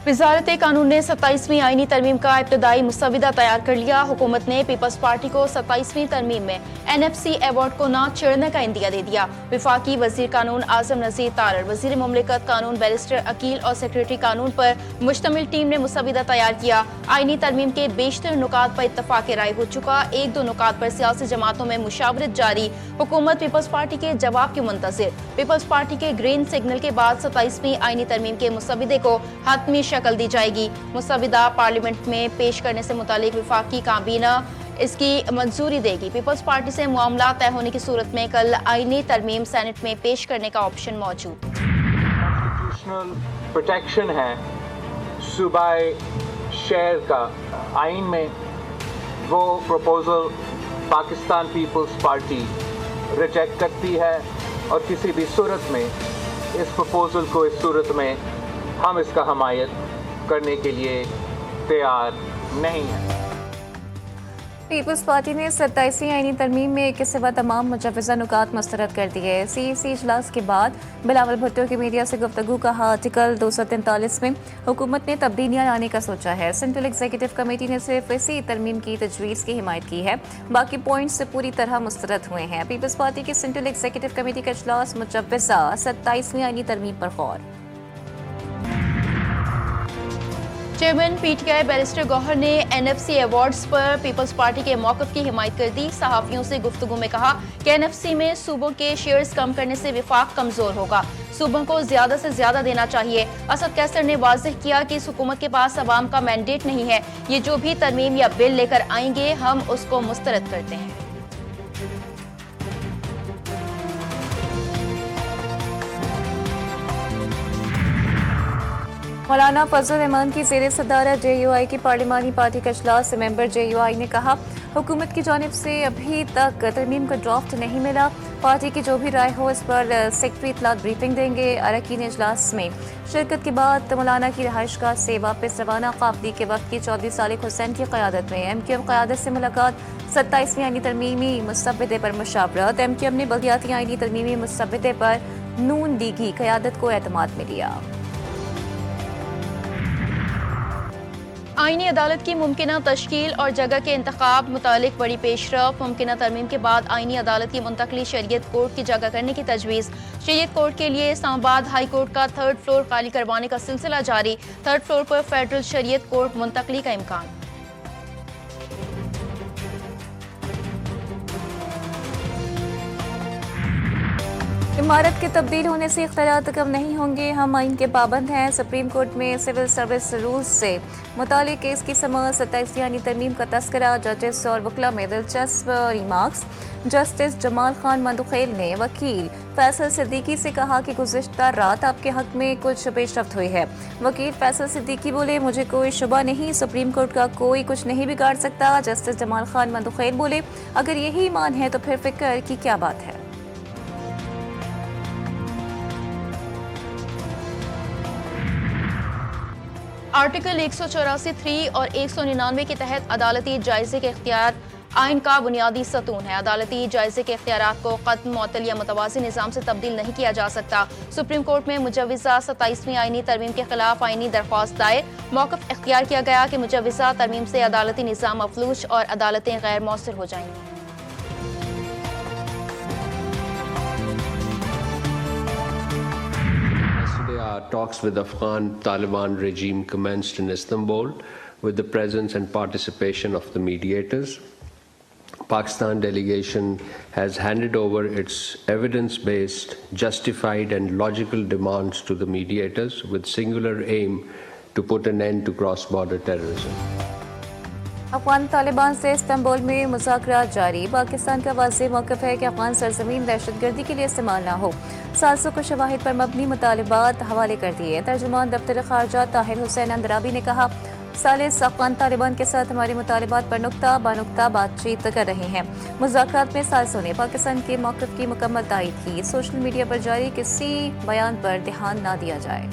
वजारत कानून ने 27वीं आईनी तरमीम का इब्तदाई मुसविदा तैयार कर लिया। हुकूमत ने पीपल्स पार्टी को 27वीं तरमीम में NFC अवार्ड को ना छेड़ने का इंदिया दे दिया। वफाकी वजीर कानून आजम नज़ीर तारड़, वजीर मुमलिकत कानून बैरिस्टर अकील और सेक्रेटरी कानून पर मुश्तमिल टीम ने मुसविदा तैयार किया। आईनी तरमीम के बेशतर नुकात पर इत्तफाक राय हो चुका। एक दो नुकात पर सियासी जमातों में मुशावरत जारी। हुकूमत पीपल्स पार्टी के जवाब की मुंतज़िर। पीपल्स पार्टी के ग्रीन सिग्नल के बाद 27वीं आईनी तरमीम के मुसविदे को हतमी शक्ल दी जाएगी। मुसविदा पार्लियामेंट में पेश करने से मुतालिक वफाकी काबीना इसकी मंजूरी देगी। पीपल्स पार्टी से मामला तय होने की सूरत में कल आईनी तरमीम सेनेट में पेश करने का ऑप्शन मौजूद। कॉन्स्टिट्यूशनल प्रोटेक्शन है सूबाई शहर का आइन में, वो प्रपोजल पाकिस्तान पीपल्स पार्टी रिजेक्ट करती है और किसी भी सूरत में इस प्रपोजल को इस सूरत में हम इसका हमायत करने के लिए तैयार नहीं हैं। पीपल्स पार्टी ने 27वीं आईनी तरमीम में एक के सिवा तमाम मुजवज़ा नुकात मुस्तरद कर दिए। CEC इजलास के बाद बिलावल भुट्टो की मीडिया से गुफ्तगू कहा, आर्टिकल 243 में हुकूमत ने तब्दीलियां लाने का सोचा है। सेंट्रल एग्जीक्यूटिव कमेटी ने सिर्फ इसी तरमीम की तजवीज़ की हिमायत की है, बाकी पॉइंट्स से पूरी तरह मुस्तरद हुए हैं। पीपल्स पार्टी की सेंट्रल एग्जीक्यूटिव कमेटी का इजलास मुजवज़ा 27वीं आईनी तरमीम पर गौर। चेयरमैन PTI बैरिस्टर गौहर ने NFC अवार्ड्स पर पीपल्स पार्टी के मौक़िफ़ की हिमायत कर दी। सहाफ़ियों से गुफ्तगू में कहा कि NFC में सूबों के शेयर्स कम करने से विफाक कमज़ोर होगा, सूबों को ज़्यादा से ज़्यादा देना चाहिए। असद कैसर ने वाज़ेह किया कि इस हुकूमत के पास अवाम का मैंडेट नहीं है, ये जो भी तरमीम या बिल लेकर आएंगे हम उसको मुस्तरद करते हैं। मौलाना फजल रहमान की ज़ेर सदारत JUI की पार्लिमानी पार्टी का इजलास से मेंबर JUI ने कहा, हुकूमत की जानिब से अभी तक तरमीम का ड्राफ्ट नहीं मिला। पार्टी की जो भी राय हो इस पर सेक्रेटरी इतलात ब्रीफिंग देंगे। अरकान इजलास में शिरकत के बाद मौलाना की रहायशगाह से वापस रवाना काफिले के वक्त की चौधरी सालिक हुसैन की क़यादत में MQM क़यादत से मुलाकात। 27वीं आईनी तरमीमी मुसव्वदे पर मुशावरत। MQM ने बल्दियाती आईनी तरमीमी मुसव्वदे पर नून लीगी क़यादत को एतमाद में लिया। आईनी अदालत की मुमकिना तश्कील और जगह के इंतखाब मुतालिक बड़ी पेशरफ। मुमकिना तरमीम के बाद आईनी अदालत की मुंतकली शरीयत कोर्ट की जगह करने की तजवीज़। शरीयत कोर्ट के लिए इस्लामाबाद हाई कोर्ट का 3rd फ्लोर खाली करवाने का सिलसिला जारी। 3rd फ्लोर पर फेडरल शरीयत कोर्ट मुंतकली का इम्कान। इमारत के तब्दील होने से इख्तियारात कम नहीं होंगे, हम आइन के पाबंद हैं। सुप्रीम कोर्ट में सिविल सर्विस रूल्स से मुतालिक केस की समाअत। 27वीं आईनी तरमीम का तस्करा। जजेस और वकला में दिलचस्प रिमार्क्स। जस्टिस जमाल खान मंदुखेल ने वकील फैसल सिद्दीकी से कहा कि गुज़िश्ता रात आपके हक में कुछ पेशरफ्त हुई है। वकील फैसल सिद्दीकी बोले, मुझे कोई शुबा नहीं, सुप्रीम कोर्ट का कोई कुछ नहीं बिगाड़ सकता। जस्टिस जमाल खान मंदुखेल बोले, अगर यही ईमान है तो फिर फिक्र की क्या बात है। आर्टिकल 184(3) और 199 के तहत अदालती जायजे के इख्तियार आइन का बुनियादी सतून है। अदालती जायजे के इख्तियारात को ख़त्म, मुअत्तल या मुतवाज़ी निज़ाम से तब्दील नहीं किया जा सकता। सुप्रीम कोर्ट में मुजवज़ा 27वीं आईनी तरमीम के खिलाफ आईनी दरख्वास्त दायर। मौक़िफ़ इख्तियार किया गया कि मुजवज़ा तरमीम से अदालती निज़ाम अफलूज और अदालतें गैर मौसर हो जाएंगी। Talks with Afghan Taliban regime commenced in Istanbul with the presence and participation of the mediators. Pakistan delegation has handed over its evidence-based, justified and logical demands to the mediators with singular aim to put an end to cross-border terrorism. Afghan Taliban से Istanbul में मुज़ाकरात जारी। पाकिस्तान का वाज़ेह मौक़िफ़ है कि अफगान सरज़मीन दहशतगर्दी के लिए इस्तेमाल न हो। साज़ों को शवाहिद पर मबनी मुतालिबात हवाले कर दिए। तर्जुमान दफ्तर ख़ारजा ताहिर हुसैन अंदराबी ने कहा, सालिस अफगान तालिबान के साथ हमारे मुतालिबात पर नुक्ता बानुक्ता बातचीत कर रहे हैं। मुज़ाकरात में साज़ों ने पाकिस्तान के मौक़िफ़ की मुकम्मल तायीद की। सोशल मीडिया पर जारी किसी बयान पर ध्यान न दिया जाए।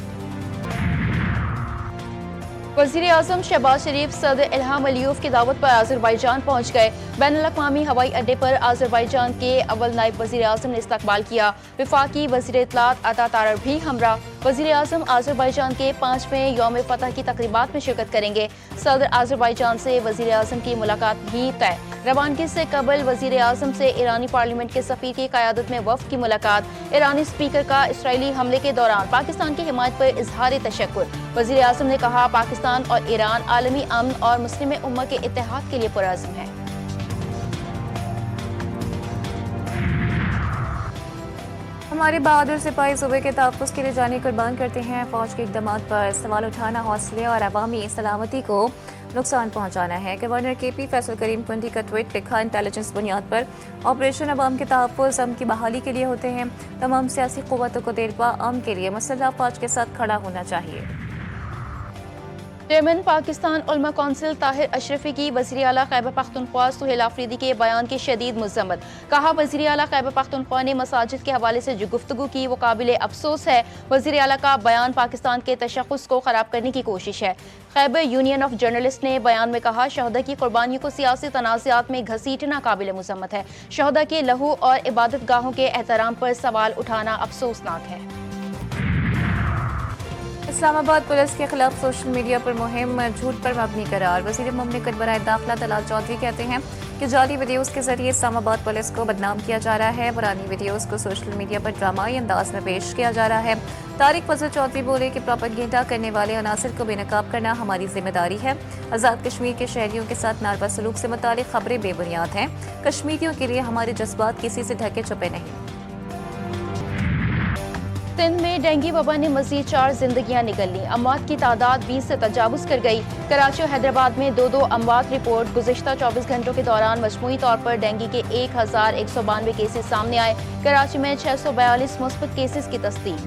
वज़ीर आज़म शहबाज शरीफ सदर इल्हाम अलीयूफ की दावत पर आज़रबाईजान पहुँच गए। बैन अल-अक़वामी हवाई अड्डे पर आज़रबाईजान के अव्वल नायब वज़ीर आज़म ने इस्तकबाल किया। वफाकी वज़ीर इत्तलात अता तारर भी हमरा। वज़ीर आज़म आज़रबाईजान के 5वें यौम फतह की तक़रीबात में शिरकत करेंगे। सदर आज़रबाईजान से वज़ीर आज़म की मुलाकात भी तय। रवानगी से कबल वज़ीर आज़म से ईरानी पार्लियामेंट के सफ़ीर की क़यादत में वफ़द की मुलाकात। ईरानी स्पीकर का इसराइली हमले के दौरान पाकिस्तान की हिमायत पर इज़हार तशक्कुर। वज़ीर आज़म ने कहा, पाकिस्तान और ईरान आलमी अमन और मुस्लिम उम्मा के इत्तेहाद के लिए पुरअज़्म है। हमारे बहादुर सिपाही सूबे के तहफ़्फ़ुज़ के लिए जाने कुर्बान करते हैं। फ़ौज के इक़दामात पर सवाल उठाना हौसले और अवामी सलामती को नुकसान पहुंचाना है। गवर्नर KP फैसल करीम कुंडी का ट्वीट लिखा, इंटेलिजेंस बुनियाद पर ऑपरेशन अवाम के तहफ़्फ़ुज़ अमन की बहाली के लिए होते हैं। तमाम सियासी क़ुव्वतों को देर पा अमन के लिए मुसल्लह फ़ौज के साथ खड़ा होना चाहिए। चेयरमैन पाकिस्तान उलमा कौंसिल ताहिर अशरफी की वज़ीर आला खैबर पख्तूनख्वा सुहेल आफरीदी के बयान की शदीद मज़म्मत। कहा, वज़ीर आला खैबर पख्तूनख्वा ने मसाजिद के हवाले से जो गुफ्तगू की वो काबिल अफसोस है। वज़ीर आला का बयान पाकिस्तान के तशख़्ख़ुस को ख़राब करने की कोशिश है। खैबर यूनियन ऑफ जर्नलिस्ट ने बयान में कहा, शहदा की कुर्बानियों को सियासी तनाज़ात में घसीटना काबिल मज़म्मत है। शहदा के लहू और इबादत गाहों के एहतराम पर सवाल उठाना अफसोसनाक है। इस्लामाबाद पुलिस के खिलाफ सोशल मीडिया पर मुहिम झूठ पर मबनी करार। वज़ीर मुमलिकत बराए दाखिला तलाल चौधरी कहते हैं कि जाली वीडियोस के जरिए इस्लामाबाद पुलिस को बदनाम किया जा रहा है। पुरानी वीडियोस को सोशल मीडिया पर ड्रामाई अंदाज में पेश किया जा रहा है। तारिक फजल चौधरी बोले कि प्रोपेगेंडा करने वाले अनासर को बेनकाब करना हमारी जिम्मेदारी है। आज़ाद कश्मीर के शहरियों के साथ नारवा सलूक से मुतालिक खबरें बेबुनियाद हैं। कश्मीरियों के लिए हमारे जज्बात किसी से ढके छुपे नहीं। सिंध में डेंगू वबा ने मज़ीद 4 जिंदगियां निकल ली। अमवात की तादाद 20 से तजावुज़ कर गई। कराची और हैदराबाद में 2 अमवात रिपोर्ट। गुज़िश्ता 24 घंटों के दौरान मजमूई तौर पर डेंगू के 1192 केसेस सामने आए। कराची में 642 मुस्बत केसेस की तस्दीक।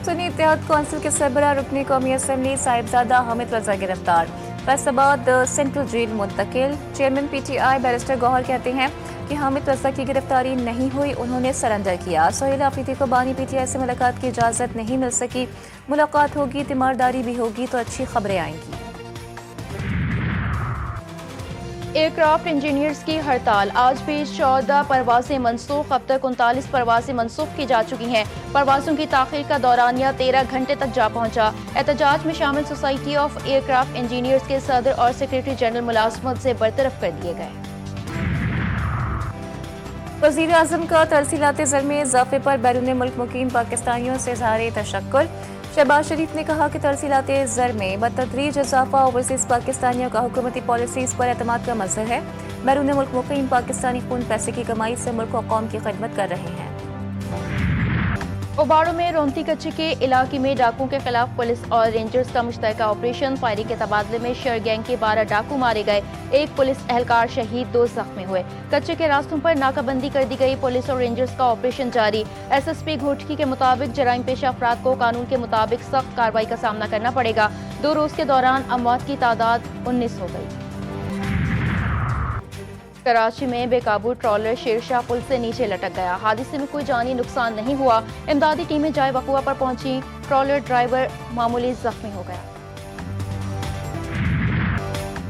सुन्नी इत्तेहाद कौंसिल के सरबराह रुकनी कौमी असम्बली साहिबजादा हामिद रजा गिरफ्तार। फैसलाबाद सेंट्रल जेल मुंतकिल। चेयरमैन PTI बैरिस्टर गौहर कहते हैं कि हामिद रजा की गिरफ्तारी नहीं हुई, उन्होंने सरेंडर किया। सुहेल आफरीदी को बानी PTI से मुलाकात की इजाज़त नहीं मिल सकी। मुलाकात होगी, तीमारदारी भी होगी तो अच्छी खबरें आएंगी। एयरक्राफ्ट इंजीनियर्स की हड़ताल। आज भी 14 परवाजें मनसूख। अब तक 39 परवाजें मनसूख की जा चुकी हैं। परवाजों की ताख़ीर का दौरानिया 13 घंटे तक जा पहुंचा। एहतजाज में शामिल सोसाइटी ऑफ एयरक्राफ्ट इंजीनियर्स के सदर और सेक्रेटरी जनरल मुलाजमत से बरतरफ कर दिए गए। वज़ीर आज़म का तरसीलाते ज़र में इजाफे पर बैरून मुल्क मुकीम पाकिस्तानियों से इज़हार तशक्कुर। शहबाज शरीफ ने कहा कि तरसीलाते ज़र में बतदरीज इजाफा ओवरसीज़ पाकिस्तानियों का हुकूमती पॉलिसीज़ पर एतमाद का मज़हर है। बैरून मुल्क मुकीम पाकिस्तानी खून पैसे की कमाई से मुल्क और कौम की खिदमत कर रहे हैं। ओबाड़ो में रोंती कच्चे के इलाके में डाकुओं के खिलाफ पुलिस और रेंजर्स का मुश्तरका ऑपरेशन। फायरिंग के तबादले में शर गैंग के 12 डाकू मारे गए। 1 पुलिस एहलकार शहीद, 2 जख्मी हुए। कच्चे के रास्तों पर नाकाबंदी कर दी गई। पुलिस और रेंजर्स का ऑपरेशन जारी। SSP घोटकी के मुताबिक जराइम पेशा अफराद को कानून के मुताबिक सख्त कार्रवाई का सामना करना पड़ेगा। 2 रोज के दौरान अमवात की तादाद 19 हो गई। कराची में बेकाबू ट्रॉलर शेरशाह पुल से नीचे लटक गया। हादसे में कोई जानी नुकसान नहीं हुआ। इमदादी टीमें जाए वक़ुआ पर पहुंची। ट्रॉलर ड्राइवर मामूली जख्मी हो गया।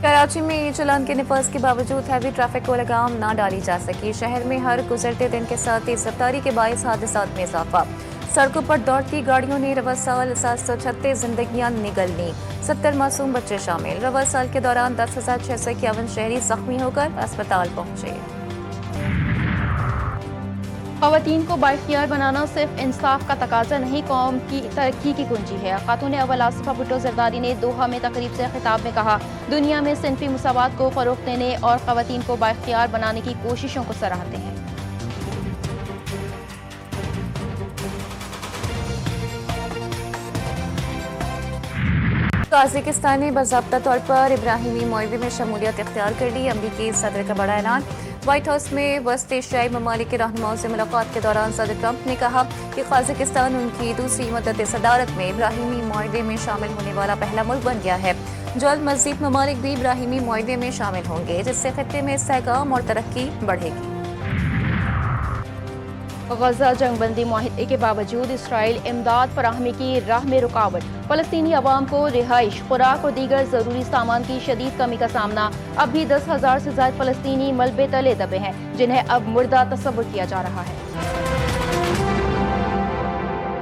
कराची में ई चलान के नफाज के बावजूद हैवी ट्रैफिक को लगाम ना डाली जा सकी। शहर में हर गुजरते दिन के साथ तेज रफ्तारी के बायस हादसात में इजाफा। सड़कों पर दौड़ती गाड़ियों ने रवा साल 736 जिंदगियां निगल ली। 70 मासूम बच्चे शामिल। रवा साल के दौरान 10,651 शहरी जख्मी होकर अस्पताल पहुंचे। ख़वातीन को बाइख्तियार बनाना सिर्फ इंसाफ का तकाजा नहीं, कौम की तरक्की की कुंजी है। खातून अव्वल आसिफा भुट्टो जरदारी ने दोहा में तकरीब से खिताब में कहा, दुनिया में सिनफी मुसावात को फ़रोग़ देने और ख़वातीन को बाइख्तियार बनाने की कोशिशों को सराहते हैं। काज़ाकिस्तान ने बाज़ाब्ता तौर पर इब्राहिमी मुआहदे में शमूलियत इख्तियार कर ली। अमरीकी सदर का बड़ा ऐलान। व्हाइट हाउस में वस्त एशियाई ममालिक के रहनुमाओं से मुलाकात के दौरान सदर ट्रंप ने कहा कि काज़ाकिस्तान उनकी दूसरी मदद सदारत में इब्राहिमी मुआहदे में शामिल होने वाला पहला मुल्क बन गया है। जल्द मज़ीद ममालिक भी इब्राहिमी मुआहदे में शामिल होंगे, जिससे खित्ते में इस्तेहकाम और तरक्की बढ़ेगी। गजा जंग बंदी मुआहदे के बावजूद इसराइल इमदाद फराहमी की राह में रुकावट। फलस्तीनी अवाम को रिहाइश, खुराक और दीगर जरूरी सामान की शदीद कमी का सामना। अब भी 10,000 से ज्यादा फलस्तीनी मलबे तले दबे हैं, जिन्हें अब मुर्दा तस्वुर किया जा रहा है।